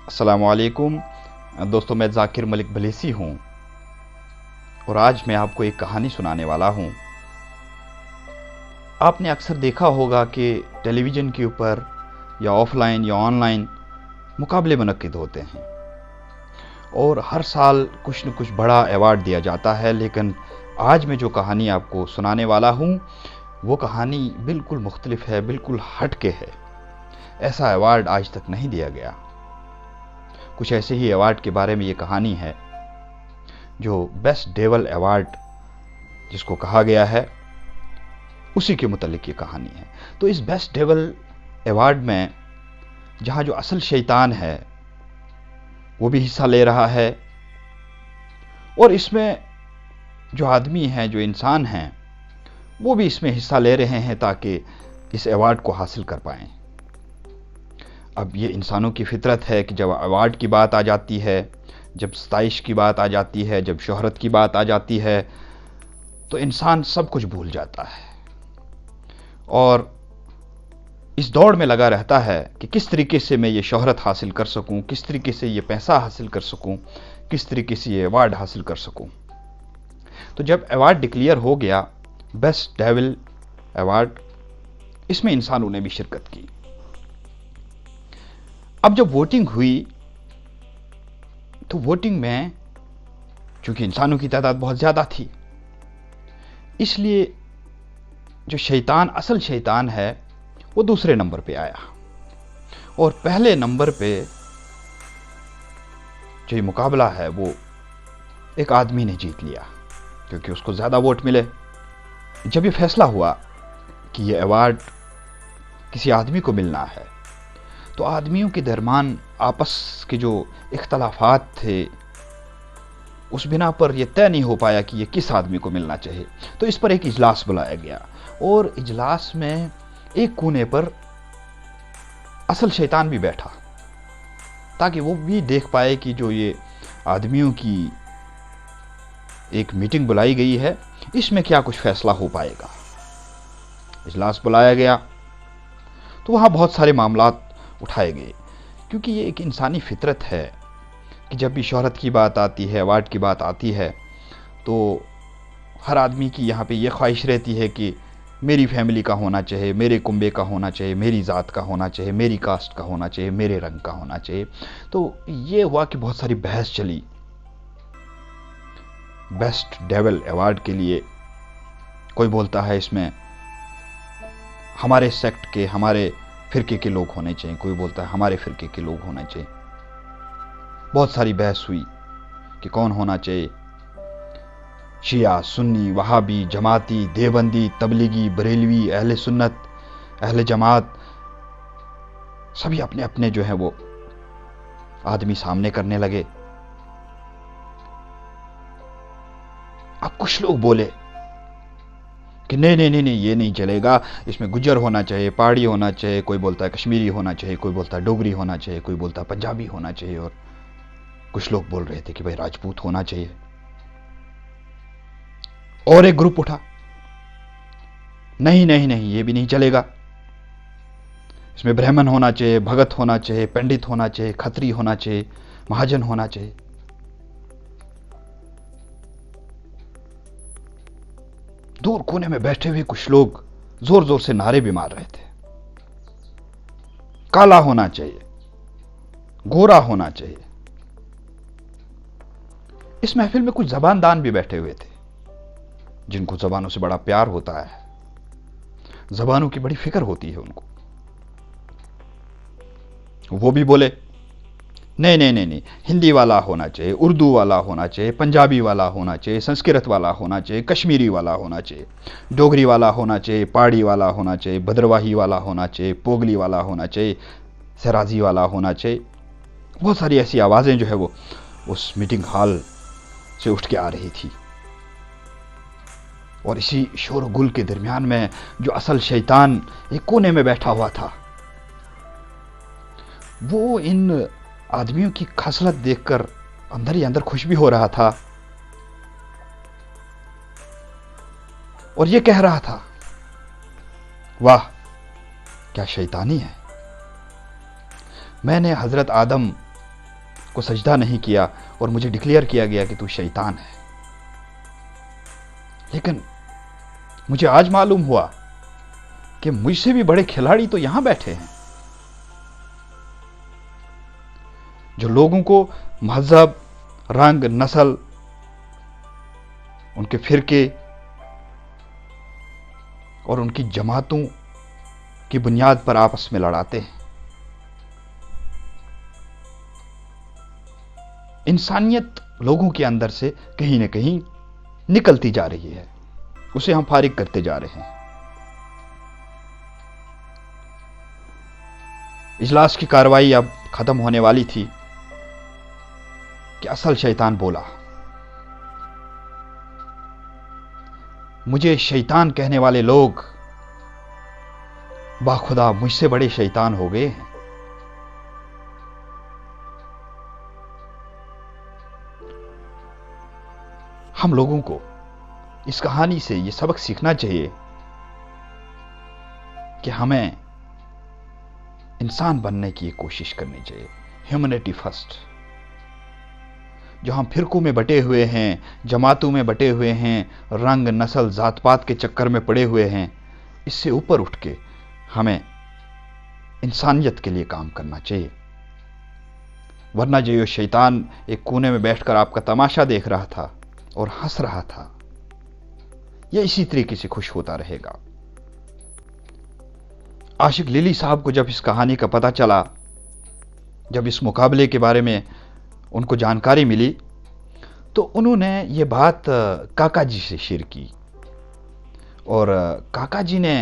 अस्सलामुअलैकुम दोस्तों, मैं ज़ाकिर मलिक भलेसी हूँ और आज मैं आपको एक कहानी सुनाने वाला हूँ। आपने अक्सर देखा होगा कि टेलीविज़न के ऊपर या ऑफलाइन या ऑनलाइन मुकाबले मुनक्किद होते हैं और हर साल कुछ न कुछ बड़ा अवार्ड दिया जाता है। लेकिन आज मैं जो कहानी आपको सुनाने वाला हूँ वो कहानी बिल्कुल मुख्तलिफ है, बिल्कुल हट के है। ऐसा अवार्ड आज तक नहीं दिया गया। कुछ ऐसे ही अवार्ड के बारे में ये कहानी है जो बेस्ट डेवल अवार्ड जिसको कहा गया है, उसी के मुतालिक ये कहानी है। तो इस बेस्ट डेवल अवार्ड में जहाँ जो असल शैतान है वो भी हिस्सा ले रहा है और इसमें जो आदमी हैं, जो इंसान हैं, वो भी इसमें हिस्सा ले रहे हैं ताकि इस अवार्ड को हासिल कर पाएं। अब ये इंसानों की फितरत है कि जब अवार्ड की बात आ जाती है, जब सताइश की बात आ जाती है, जब शोहरत की बात आ जाती है, तो इंसान सब कुछ भूल जाता है और इस दौड़ में लगा रहता है कि किस तरीके से मैं ये शोहरत हासिल कर सकूं, किस तरीके से ये पैसा हासिल कर सकूं, किस तरीके से ये अवार्ड हासिल कर सकूं। तो जब अवार्ड डिक्लेयर हो गया, बेस्ट डेविल अवार्ड, इसमें इंसानों ने भी शिरकत की। अब जब वोटिंग हुई तो वोटिंग में चूंकि इंसानों की तादाद बहुत ज्यादा थी, इसलिए जो शैतान, असल शैतान है, वो दूसरे नंबर पे आया और पहले नंबर पे जो ये मुकाबला है वो एक आदमी ने जीत लिया क्योंकि उसको ज्यादा वोट मिले। जब ये फैसला हुआ कि ये अवार्ड किसी आदमी को मिलना है, तो आदमियों के दरमियान आपस के जो इख्तलाफात थे, उस बिना पर यह तय नहीं हो पाया कि यह किस आदमी को मिलना चाहिए। तो इस पर एक इजलास बुलाया गया और इजलास में एक कोने पर असल शैतान भी बैठा ताकि वो भी देख पाए कि जो ये आदमियों की एक मीटिंग बुलाई गई है, इसमें क्या कुछ फैसला हो पाएगा। इजलास बुलाया गया तो वहाँ बहुत सारे मामलात उठाए गए क्योंकि ये एक इंसानी फितरत है कि जब भी शोहरत की बात आती है, अवार्ड की बात आती है, तो हर आदमी की यहाँ पे ये ख्वाहिश रहती है कि मेरी फैमिली का होना चाहिए, मेरे कुंबे का होना चाहिए, मेरी ज़ात का होना चाहिए, मेरी कास्ट का होना चाहिए, मेरे रंग का होना चाहिए। तो ये हुआ कि बहुत सारी बहस चली बेस्ट डेविल अवार्ड के लिए। कोई बोलता है इसमें हमारे सेक्ट के, हमारे फिरके के लोग होने चाहिए, कोई बोलता है हमारे फिरके के लोग होने चाहिए। बहुत सारी बहस हुई कि कौन होना चाहिए। शिया, सुन्नी, वहाबी, जमाती, देवबंदी, तबलीगी, बरेलवी, अहले सुन्नत, अहले जमात, सभी अपने अपने जो है वो आदमी सामने करने लगे। अब कुछ लोग बोले कि नहीं नहीं नहीं नहीं, ये नहीं चलेगा, इसमें गुज्जर होना चाहिए, पहाड़ी होना चाहिए, कोई बोलता है कश्मीरी होना चाहिए, कोई बोलता है डोगरी होना चाहिए, कोई बोलता है पंजाबी होना चाहिए, और कुछ लोग बोल रहे थे कि भाई राजपूत होना चाहिए। और एक ग्रुप उठा, नहीं नहीं नहीं, ये भी नहीं चलेगा, इसमें ब्राह्मण होना चाहिए, भगत होना चाहिए, पंडित होना चाहिए, खत्री होना चाहिए, महाजन होना चाहिए। दूर कोने में बैठे हुए कुछ लोग जोर जोर से नारे भी मार रहे थे, काला होना चाहिए, गोरा होना चाहिए। इस महफिल में कुछ जबानदान भी बैठे हुए थे जिनको जबानों से बड़ा प्यार होता है, जबानों की बड़ी फिक्र होती है उनको। वो भी बोले नहीं नहीं नहीं नहीं, हिंदी वाला होना चाहिए, उर्दू वाला होना चाहिए, पंजाबी वाला होना चाहिए, संस्कृत वाला होना चाहिए, कश्मीरी वाला होना चाहिए, डोगरी वाला होना चाहिए, पहाड़ी वाला होना चाहिए, भद्रवाही वाला होना चाहिए, पोगली वाला होना चाहिए, सराजी वाला होना चाहिए। बहुत सारी ऐसी आवाज़ें जो है वो उस मीटिंग हॉल से उठ के आ रही थी और इसी शोरगुल के दरमियान में जो असल शैतान एक कोने में बैठा हुआ था, वो इन आदमियों की खसलत देखकर अंदर ही अंदर खुश भी हो रहा था और ये कह रहा था, वाह क्या शैतानी है। मैंने हजरत आदम को सजदा नहीं किया और मुझे डिक्लेयर किया गया कि तू शैतान है। लेकिन मुझे आज मालूम हुआ कि मुझसे भी बड़े खिलाड़ी तो यहां बैठे हैं, जो लोगों को मजहब, रंग, नस्ल, उनके फिरके और उनकी जमातों की बुनियाद पर आपस में लड़ाते हैं। इंसानियत लोगों के अंदर से कहीं ना कहीं निकलती जा रही है, उसे हम फारिग करते जा रहे हैं। इजलास की कार्रवाई अब खत्म होने वाली थी कि असल शैतान बोला। मुझे शैतान कहने वाले लोग बाखुदा मुझसे बड़े शैतान हो गए हैं। हम लोगों को इस कहानी से यह सबक सीखना चाहिए कि हमें इंसान बनने की कोशिश करनी चाहिए। Humanity first. जो हम फिरकों में बटे हुए हैं, जमातों में बटे हुए हैं, रंग, नस्ल, जात पात के चक्कर में पड़े हुए हैं, इससे ऊपर उठ के हमें इंसानियत के लिए काम करना चाहिए। वरना जो ये शैतान एक कोने में बैठकर आपका तमाशा देख रहा था और हंस रहा था, यह इसी तरीके से खुश होता रहेगा। आशिक लिली साहब को जब इस कहानी का पता चला, जब इस मुकाबले के बारे में उनको जानकारी मिली, तो उन्होंने ये बात काका जी से शेयर की और काका जी ने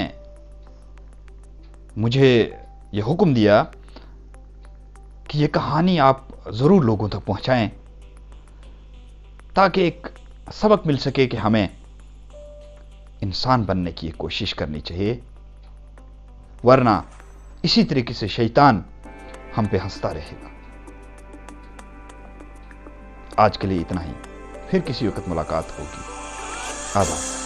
मुझे यह हुक्म दिया कि यह कहानी आप जरूर लोगों तक पहुंचाएं, ताकि एक सबक मिल सके कि हमें इंसान बनने की कोशिश करनी चाहिए, वरना इसी तरीके से शैतान हम पे हंसता रहेगा। आज के लिए इतना ही, फिर किसी वक्त मुलाकात होगी। आभार।